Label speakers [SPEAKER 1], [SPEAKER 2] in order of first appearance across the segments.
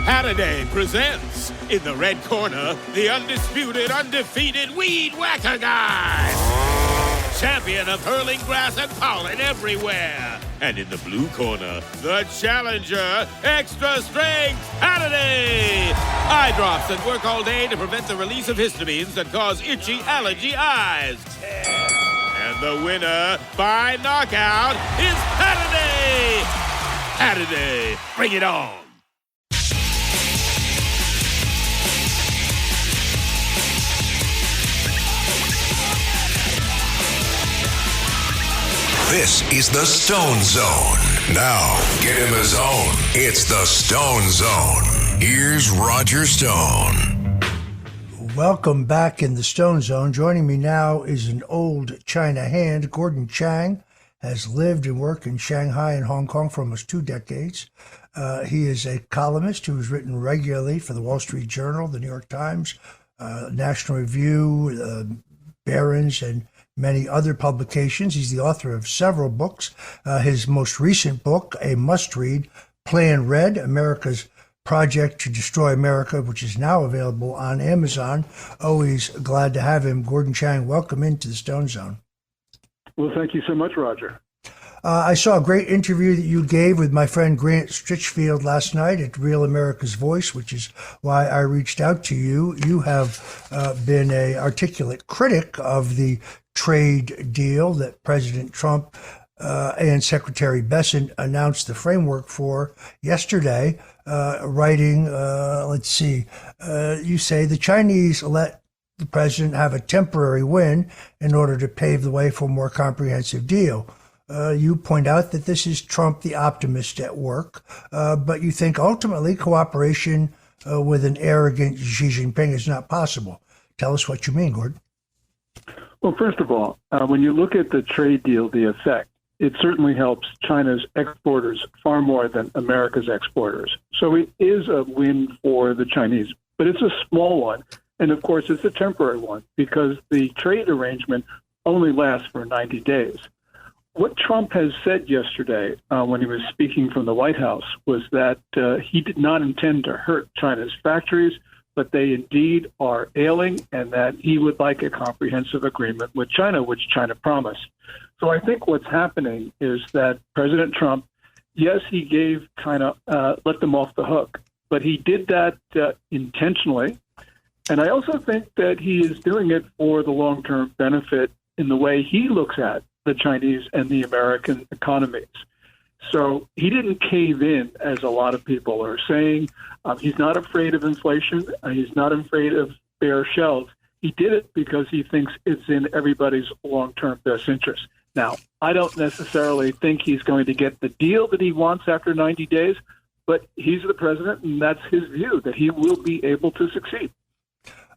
[SPEAKER 1] Holiday presents, in the red corner, the undisputed, undefeated Weed Whacker Guy. Champion of hurling grass and pollen everywhere. And in the blue corner, the challenger, extra strength Holiday. Eye drops that work all day to prevent the release of histamines that cause itchy allergy eyes. And the winner by knockout is Holiday. Holiday, bring it on.
[SPEAKER 2] This is the Stone Zone. Now, get in the zone. It's the Stone Zone. Here's Roger Stone.
[SPEAKER 3] Welcome back in the Stone Zone. Joining me now is an old China hand. Gordon Chang has lived and worked in Shanghai and Hong Kong for almost 2 decades. He is a columnist who has written regularly for the Wall Street Journal, the New York Times, National Review, Barron's, and many other publications. He's the author of several books. His most recent book, a must-read, Plan Red, America's Project to Destroy America, which is now available on Amazon. Always glad to have him. Gordon Chang, welcome into the Stone Zone.
[SPEAKER 4] Well, thank you so much, Roger.
[SPEAKER 3] I saw a great interview that you gave with my friend Grant Stritchfield last night at Real America's Voice, which is why I reached out to you. You have been an articulate critic of the trade deal that President Trump and Secretary Bessent announced the framework for yesterday, writing, you say the Chinese let the president have a temporary win in order to pave the way for a more comprehensive deal. You point out that this is Trump, the optimist, at work, but you think ultimately cooperation with an arrogant Xi Jinping is not possible. Tell us what you mean, Gordon.
[SPEAKER 4] Well, first of all, when you look at the trade deal, the effect, it certainly helps China's exporters far more than America's exporters. So it is a win for the Chinese, but it's a small one. And of course, it's a temporary one because the trade arrangement only lasts for 90 days. What Trump has said yesterday when he was speaking from the White House was that he did not intend to hurt China's factories, but they indeed are ailing, and that he would like a comprehensive agreement with China, which China promised. So I think what's happening is that President Trump, yes, he gave China, let them off the hook, but he did that intentionally. And I also think that he is doing it for the long-term benefit in the way he looks at the Chinese and the American economies. So he didn't cave in, as a lot of people are saying. He's not afraid of inflation. He's not afraid of bare shelves. He did it because he thinks it's in everybody's long-term best interest. Now, I don't necessarily think he's going to get the deal that he wants after 90 days, but he's the president, and that's his view, that he will be able to succeed.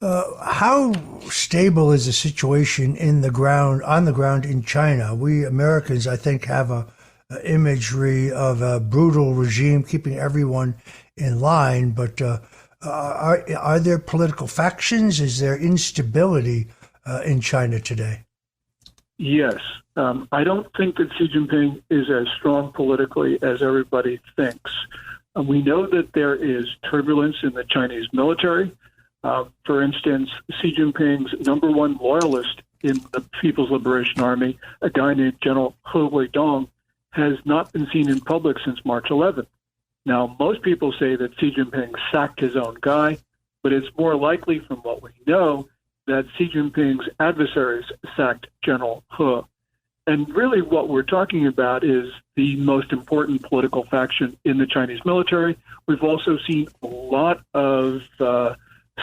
[SPEAKER 3] How stable is the situation on the ground in China? We Americans, I think, have a imagery of a brutal regime keeping everyone in line, but are there political factions? Is there instability in China today?
[SPEAKER 4] Yes. I don't think that Xi Jinping is as strong politically as everybody thinks. We know that there is turbulence in the Chinese military. For instance, Xi Jinping's number one loyalist in the People's Liberation Army, a guy named General He Weidong, has not been seen in public since March 11th. Now, most people say that Xi Jinping sacked his own guy, but it's more likely from what we know that Xi Jinping's adversaries sacked General He. And really what we're talking about is the most important political faction in the Chinese military. We've also seen a lot of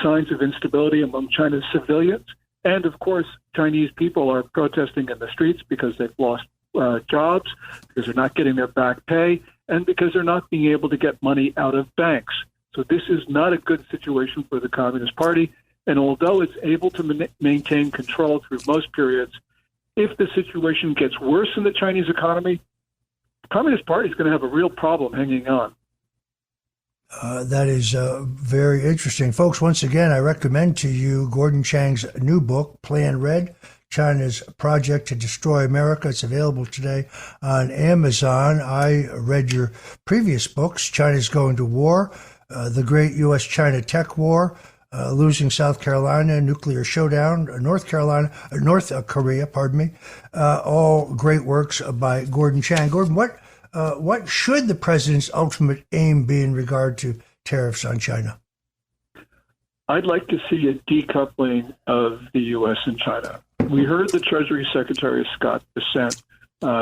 [SPEAKER 4] signs of instability among China's civilians. And of course, Chinese people are protesting in the streets because they've lost jobs, because they're not getting their back pay, and because they're not being able to get money out of banks. So this is not a good situation for the Communist Party. And although it's able to maintain control through most periods, if the situation gets worse in the Chinese economy, the Communist Party is going to have a real problem hanging on.
[SPEAKER 3] That is very interesting. Folks, once again, I recommend to you Gordon Chang's new book, Plan Red, China's Project to Destroy America. It's available today on Amazon. I read your previous books, China's Going to War, the great U.S.-China tech war, losing South Carolina, nuclear showdown, North Korea, pardon me, all great works by Gordon Chang. Gordon, what should the president's ultimate aim be in regard to tariffs on China?
[SPEAKER 4] I'd like to see a decoupling of the U.S. and China. We heard the Treasury Secretary Scott Bessent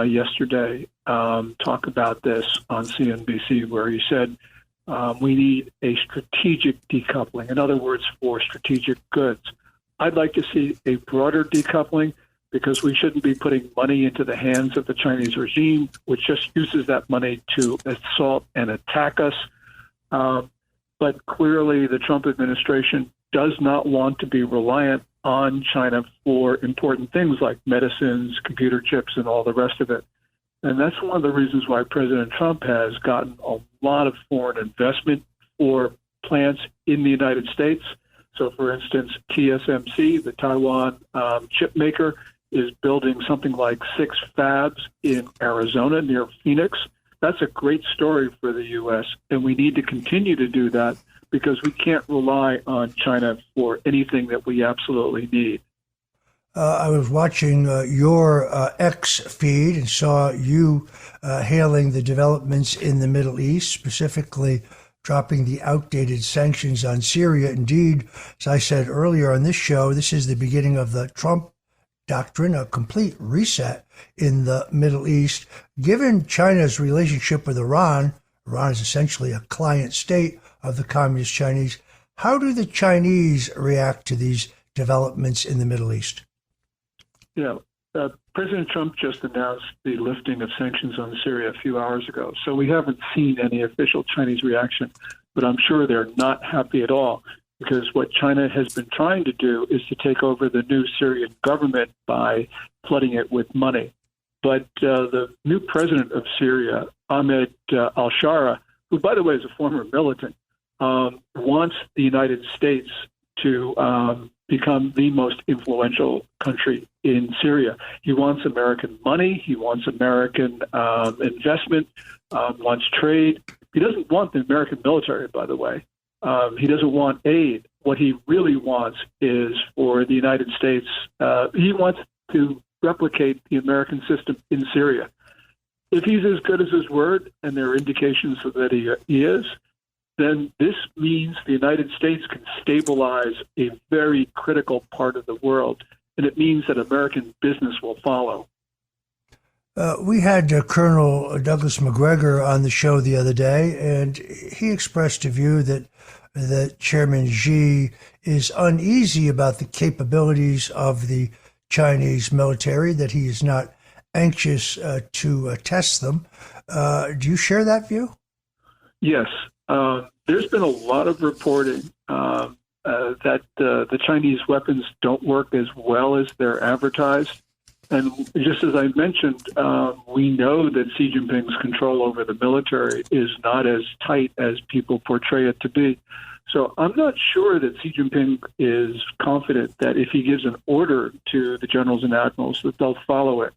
[SPEAKER 4] yesterday talk about this on CNBC, where he said we need a strategic decoupling. In other words, for strategic goods. I'd like to see a broader decoupling because we shouldn't be putting money into the hands of the Chinese regime, which just uses that money to assault and attack us. But clearly, the Trump administration does not want to be reliant on China for important things like medicines, computer chips, and all the rest of it. And that's one of the reasons why President Trump has gotten a lot of foreign investment for plants in the United States. So, for instance, TSMC, the Taiwan chip maker, is building something like 6 fabs in Arizona near Phoenix. That's a great story for the U.S., and we need to continue to do that because we can't rely on China for anything that we absolutely need.
[SPEAKER 3] I was watching your X feed and saw you hailing the developments in the Middle East, specifically dropping the outdated sanctions on Syria. Indeed, as I said earlier on this show, this is the beginning of the Trump doctrine, a complete reset in the Middle East. Given China's relationship with Iran, Iran is essentially a client state of the Communist Chinese. How do the Chinese react to these developments in the Middle East?
[SPEAKER 4] President Trump just announced the lifting of sanctions on Syria a few hours ago, so we haven't seen any official Chinese reaction, but I'm sure they're not happy at all. Because what China has been trying to do is to take over the new Syrian government by flooding it with money. But the new president of Syria, Ahmed al-Shara, who, by the way, is a former militant, wants the United States to become the most influential country in Syria. He wants American money. He wants American investment, wants trade. He doesn't want the American military, by the way. He doesn't want aid. What he really wants is for the United States, he wants to replicate the American system in Syria. If he's as good as his word, and there are indications that he is, then this means the United States can stabilize a very critical part of the world, and it means that American business will follow.
[SPEAKER 3] We had Colonel Douglas Macgregor on the show the other day, and he expressed a view that Chairman Xi is uneasy about the capabilities of the Chinese military, that he is not anxious to test them. Do you share that view?
[SPEAKER 4] Yes. There's been a lot of reporting that the Chinese weapons don't work as well as they're advertised. And just as I mentioned, we know that Xi Jinping's control over the military is not as tight as people portray it to be. So I'm not sure that Xi Jinping is confident that if he gives an order to the generals and admirals that they'll follow it.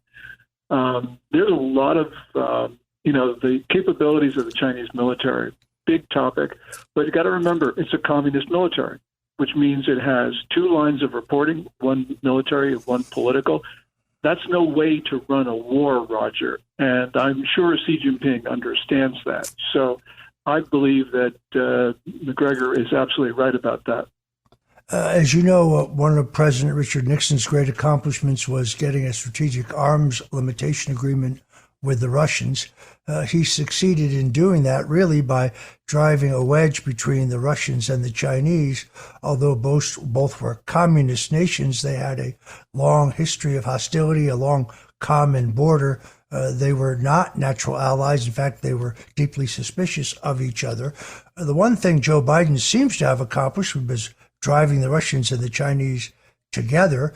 [SPEAKER 4] There's a lot of, the capabilities of the Chinese military, big topic. But you got to remember, it's a communist military, which means it has 2 lines of reporting, one military and one political. That's no way to run a war, Roger. And I'm sure Xi Jinping understands that. So I believe that Macgregor is absolutely right about that.
[SPEAKER 3] As you know, one of President Richard Nixon's great accomplishments was getting a strategic arms limitation agreement with the Russians. He succeeded in doing that really by driving a wedge between the Russians and the Chinese. Although both were communist nations, they had a long history of hostility, a long common border. They were not natural allies. In fact, they were deeply suspicious of each other. The one thing Joe Biden seems to have accomplished was driving the Russians and the Chinese together.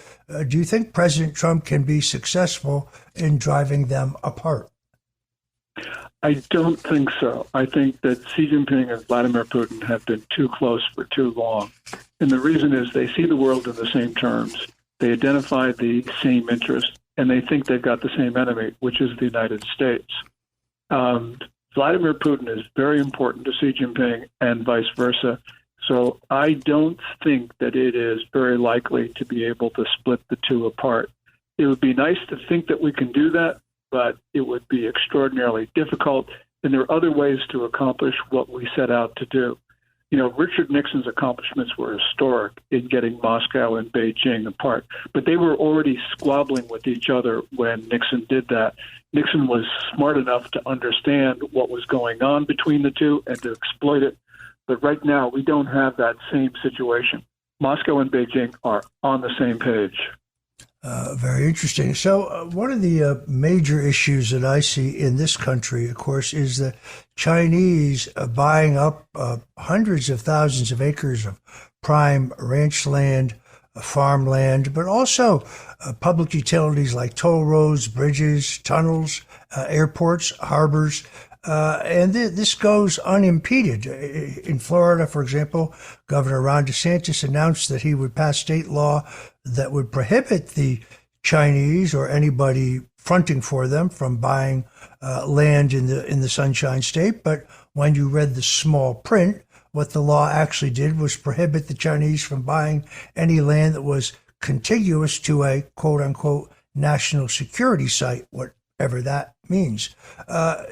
[SPEAKER 3] Do you think President Trump can be successful in driving them apart?
[SPEAKER 4] I don't think so. I think that Xi Jinping and Vladimir Putin have been too close for too long. And the reason is they see the world in the same terms. They identify the same interests, and they think they've got the same enemy, which is the United States. Vladimir Putin is very important to Xi Jinping and vice versa. So I don't think that it is very likely to be able to split the two apart. It would be nice to think that we can do that, but it would be extraordinarily difficult. And there are other ways to accomplish what we set out to do. You know, Richard Nixon's accomplishments were historic in getting Moscow and Beijing apart, but they were already squabbling with each other when Nixon did that. Nixon was smart enough to understand what was going on between the two and to exploit it. But right now, we don't have that same situation. Moscow and Beijing are on the same page.
[SPEAKER 3] Very interesting. So one of the major issues that I see in this country, of course, is the Chinese buying up hundreds of thousands of acres of prime ranch land, farmland, but also public utilities like toll roads, bridges, tunnels, airports, harbors. And this goes unimpeded. In Florida, for example, Governor Ron DeSantis announced that he would pass state law that would prohibit the Chinese or anybody fronting for them from buying land in the Sunshine State. But when you read the small print, what the law actually did was prohibit the Chinese from buying any land that was contiguous to a quote-unquote national security site, whatever that means.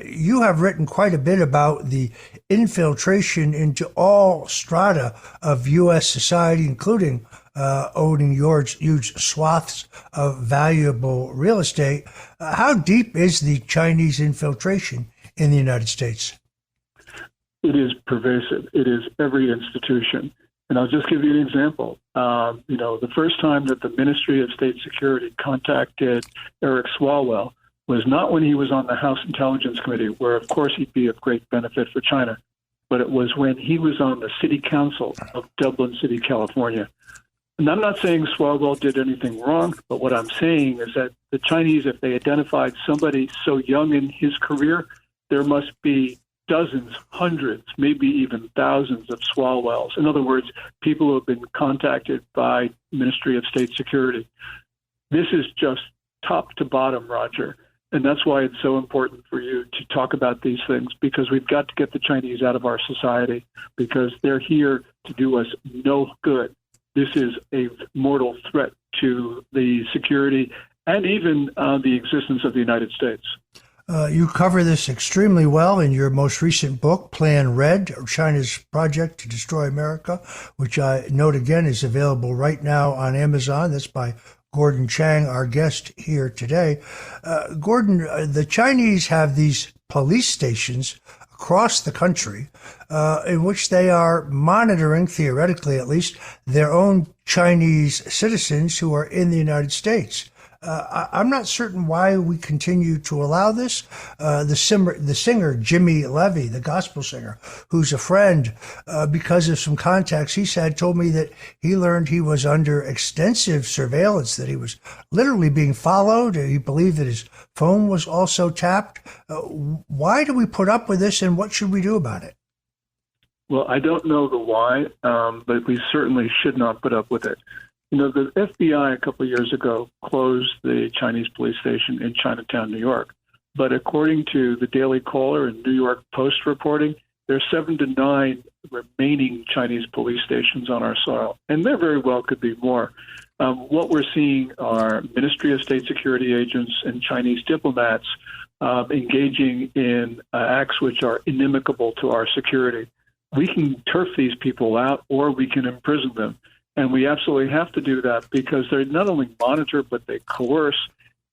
[SPEAKER 3] You have written quite a bit about the infiltration into all strata of U.S. society, including owning huge swaths of valuable real estate. How deep is the Chinese infiltration in the United States?
[SPEAKER 4] It is pervasive. It is every institution. And I'll just give you an example. The first time that the Ministry of State Security contacted Eric Swalwell was not when he was on the House Intelligence Committee, where, of course, he'd be of great benefit for China, but it was when he was on the City Council of Dublin City, California. And I'm not saying Swalwell did anything wrong, but what I'm saying is that the Chinese, if they identified somebody so young in his career, there must be dozens, hundreds, maybe even thousands of Swalwells. In other words, people who have been contacted by Ministry of State Security. This is just top to bottom, Roger. And that's why it's so important for you to talk about these things, because we've got to get the Chinese out of our society, because they're here to do us no good. This is a mortal threat to the security and even the existence of the United States.
[SPEAKER 3] You cover this extremely well in your most recent book, Plan Red, China's Project to Destroy America, which I note again is available right now on Amazon. That's by Gordon Chang, our guest here today. Gordon, the Chinese have these police stations across the country in which they are monitoring, theoretically at least, their own Chinese citizens who are in the United States. I'm not certain why we continue to allow this. The singer Jimmy Levy, the gospel singer, who's a friend, because of some contacts he said, told me that he learned he was under extensive surveillance, that he was literally being followed. He believed that his phone was also tapped. Why do we put up with this, and what should we do about it?
[SPEAKER 4] Well, I don't know the why, but we certainly should not put up with it. You know, the FBI a couple of years ago closed the Chinese police station in Chinatown, New York. But according to the Daily Caller and New York Post reporting, there are 7 to 9 remaining Chinese police stations on our soil, and there very well could be more. What we're seeing are Ministry of State Security agents and Chinese diplomats engaging in acts which are inimical to our security. We can turf these people out, or we can imprison them. And we absolutely have to do that, because they not only monitor, but they coerce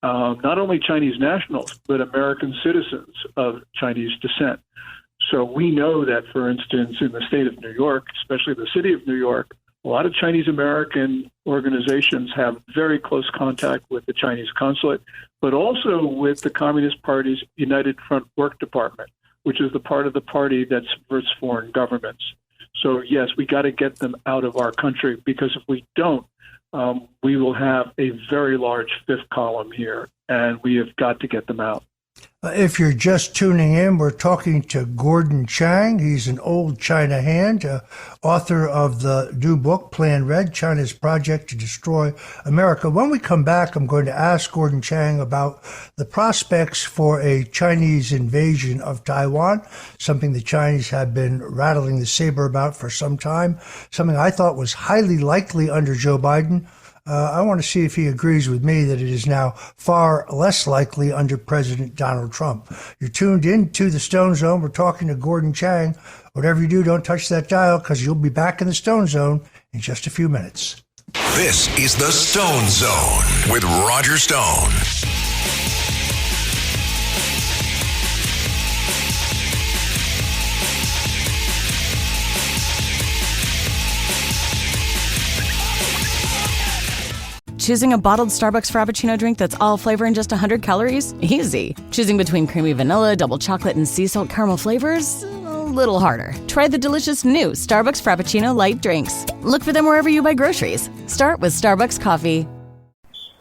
[SPEAKER 4] not only Chinese nationals, but American citizens of Chinese descent. So we know that, for instance, in the state of New York, especially the city of New York, a lot of Chinese American organizations have very close contact with the Chinese consulate, but also with the Communist Party's United Front Work Department, which is the part of the party that subverts foreign governments. So, yes, we got to get them out of our country, because if we don't, we will have a very large fifth column here, and we have got to get them out.
[SPEAKER 3] If you're just tuning in, we're talking to Gordon Chang. He's an old China hand, author of the new book, Plan Red, China's Project to Destroy America. When we come back, I'm going to ask Gordon Chang about the prospects for a Chinese invasion of Taiwan, something the Chinese have been rattling the saber about for some time, something I thought was highly likely under Joe Biden. I want to see if he agrees with me that it is now far less likely under President Donald Trump. You're tuned in to the Stone Zone. We're talking to Gordon Chang. Whatever you do, don't touch that dial because you'll be back in the Stone Zone in just a few minutes.
[SPEAKER 2] This is the Stone Zone with Roger Stone.
[SPEAKER 5] Choosing a bottled Starbucks Frappuccino drink that's all flavor and just 100 calories? Easy. Choosing between creamy vanilla, double chocolate, and sea salt caramel flavors? A little harder. Try the delicious new Starbucks Frappuccino light drinks. Look for them wherever you buy groceries. Start with Starbucks coffee.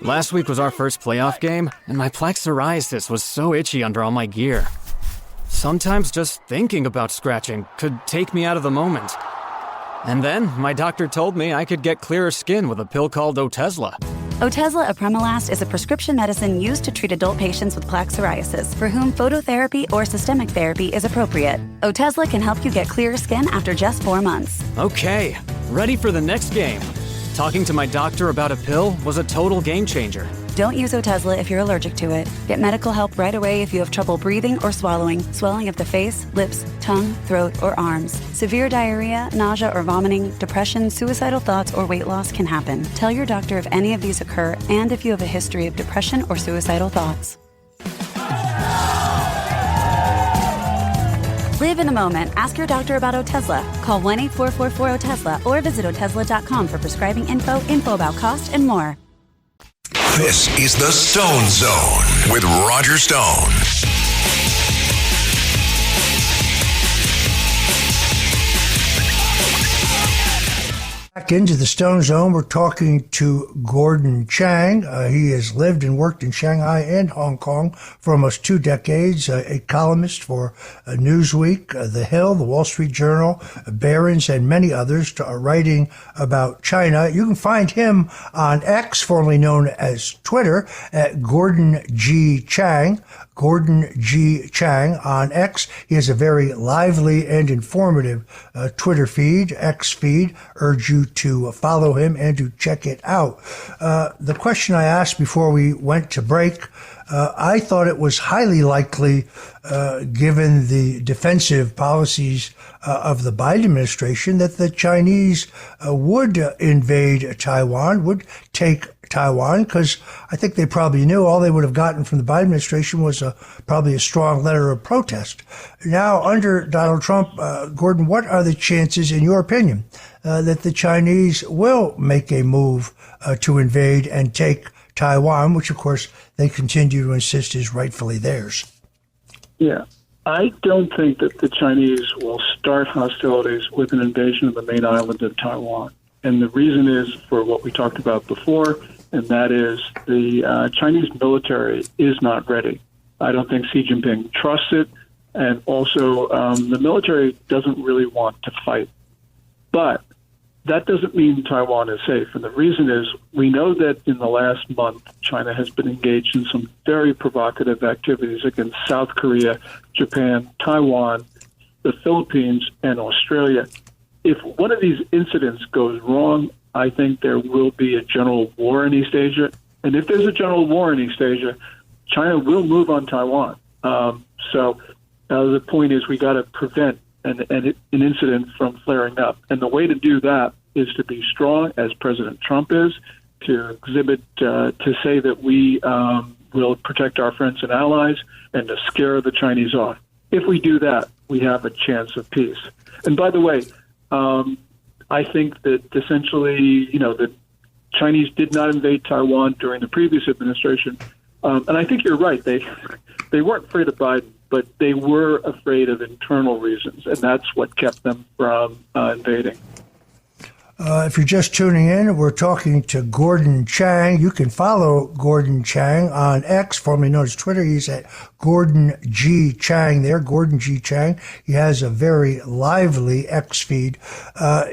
[SPEAKER 6] Last week was our first playoff game, and my plaque psoriasis was so itchy under all my gear. Sometimes just thinking about scratching could take me out of the moment. And then my doctor told me I could get clearer skin with a pill called Otezla.
[SPEAKER 7] Otezla apremilast is a prescription medicine used to treat adult patients with plaque psoriasis for whom phototherapy or systemic therapy is appropriate. Otezla can help you get clearer skin after just 4 months.
[SPEAKER 6] Okay, ready for the next game. Talking to my doctor about a pill was a total game changer.
[SPEAKER 7] Don't use Otezla if you're allergic to it. Get medical help right away if you have trouble breathing or swallowing, swelling of the face, lips, tongue, throat, or arms. Severe diarrhea, nausea or vomiting, depression, suicidal thoughts, or weight loss can happen. Tell your doctor if any of these occur and if you have a history of depression or suicidal thoughts. Live in the moment. Ask your doctor about Otezla. Call 1-844-4-OTEZLA or visit Otezla.com for prescribing info about cost, and more.
[SPEAKER 2] This is the Stone Zone with Roger Stone.
[SPEAKER 3] Back into the Stone Zone, we're talking to Gordon Chang. He has lived and worked in Shanghai and Hong Kong for almost 2 decades, a columnist for Newsweek, The Hill, The Wall Street Journal, Barron's, and many others, writing about China. You can find him on X, formerly known as Twitter, at Gordon G. Chang. Gordon G. Chang on X. He has a very lively and informative Twitter feed, X feed. Urge you to follow him and to check it out. The question I asked before we went to break, I thought it was highly likely, given the defensive policies of the Biden administration, that the Chinese would invade Taiwan, would take Taiwan, because I think they probably knew all they would have gotten from the Biden administration was probably a strong letter of protest. Now, under Donald Trump, Gordon, what are the chances, in your opinion, that the Chinese will make a move to invade and take Taiwan, which, of course, they continue to insist is rightfully theirs?
[SPEAKER 4] Yeah. I don't think that the Chinese will start hostilities with an invasion of the main island of Taiwan. And the reason is for what we talked about before, and that is the Chinese military is not ready. I don't think Xi Jinping trusts it, and also the military doesn't really want to fight. But that doesn't mean Taiwan is safe. And the reason is we know that in the last month, China has been engaged in some very provocative activities against South Korea, Japan, Taiwan, the Philippines, and Australia. If one of these incidents goes wrong, I think there will be a general war in East Asia. And if there's a general war in East Asia, China will move on Taiwan. So the point is we got to prevent an incident from flaring up. And the way to do that is to be strong, as President Trump is, to exhibit, to say that we will protect our friends and allies, and to scare the Chinese off. If we do that, we have a chance of peace. And by the way, I think that essentially, the Chinese did not invade Taiwan during the previous administration. And I think you're right. They weren't afraid of Biden, but they were afraid of internal reasons, and that's what kept them from invading.
[SPEAKER 3] If you're just tuning in, we're talking to Gordon Chang. You can follow Gordon Chang on X, formerly known as Twitter. He's at Gordon G. Chang there, Gordon G. Chang. He has a very lively X feed.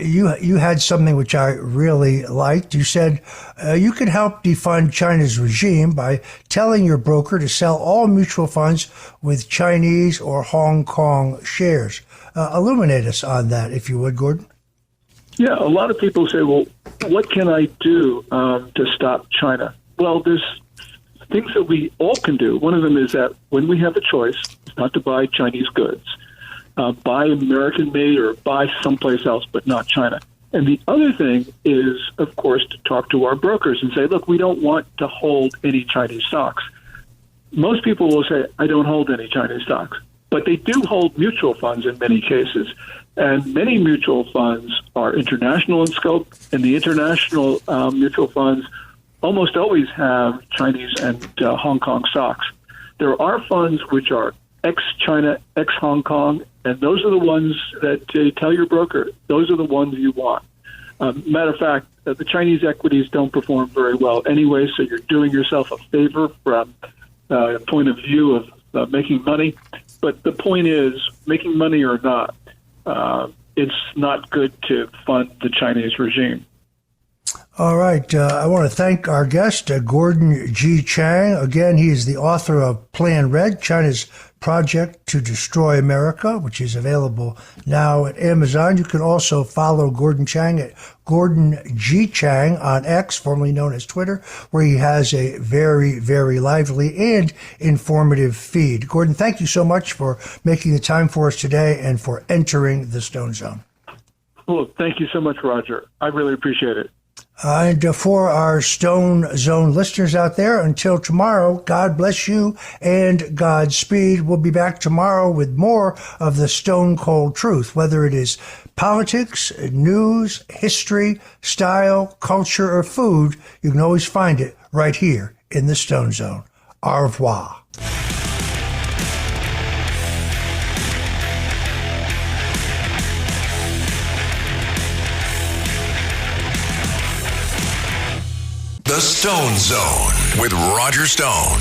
[SPEAKER 3] You had something which I really liked. You said you could help defund China's regime by telling your broker to sell all mutual funds with Chinese or Hong Kong shares. Illuminate us on that, if you would, Gordon.
[SPEAKER 4] Yeah, a lot of people say, well, what can I do to stop China? Well, there's things that we all can do. One of them is that when we have a choice not to buy Chinese goods, buy American-made or buy someplace else, but not China. And the other thing is, of course, to talk to our brokers and say, look, we don't want to hold any Chinese stocks. Most people will say, I don't hold any Chinese stocks. But they do hold mutual funds in many cases. And many mutual funds are international in scope, and the international mutual funds almost always have Chinese and Hong Kong stocks. There are funds which are ex-China, ex-Hong Kong, and those are the ones that tell your broker, those are the ones you want. Matter of fact, the Chinese equities don't perform very well anyway, so you're doing yourself a favor from a point of view of making money. But the point is, making money or not, it's not good to fund the Chinese regime.
[SPEAKER 3] All right. I want to thank our guest, Gordon G. Chang. Again, he is the author of Plan Red, China's Project to Destroy America, which is available now at Amazon. You can also follow Gordon Chang at Gordon G. Chang on X, formerly known as Twitter, where he has a very, very lively and informative feed. Gordon, thank you so much for making the time for us today and for entering the Stone Zone.
[SPEAKER 4] Well, thank you so much, Roger. I really appreciate it.
[SPEAKER 3] And for our Stone Zone listeners out there, until tomorrow, God bless you and Godspeed. We'll be back tomorrow with more of the Stone Cold Truth, whether it is politics, news, history, style, culture, or food. You can always find it right here in the Stone Zone. Au revoir.
[SPEAKER 2] The Stone Zone with Roger Stone.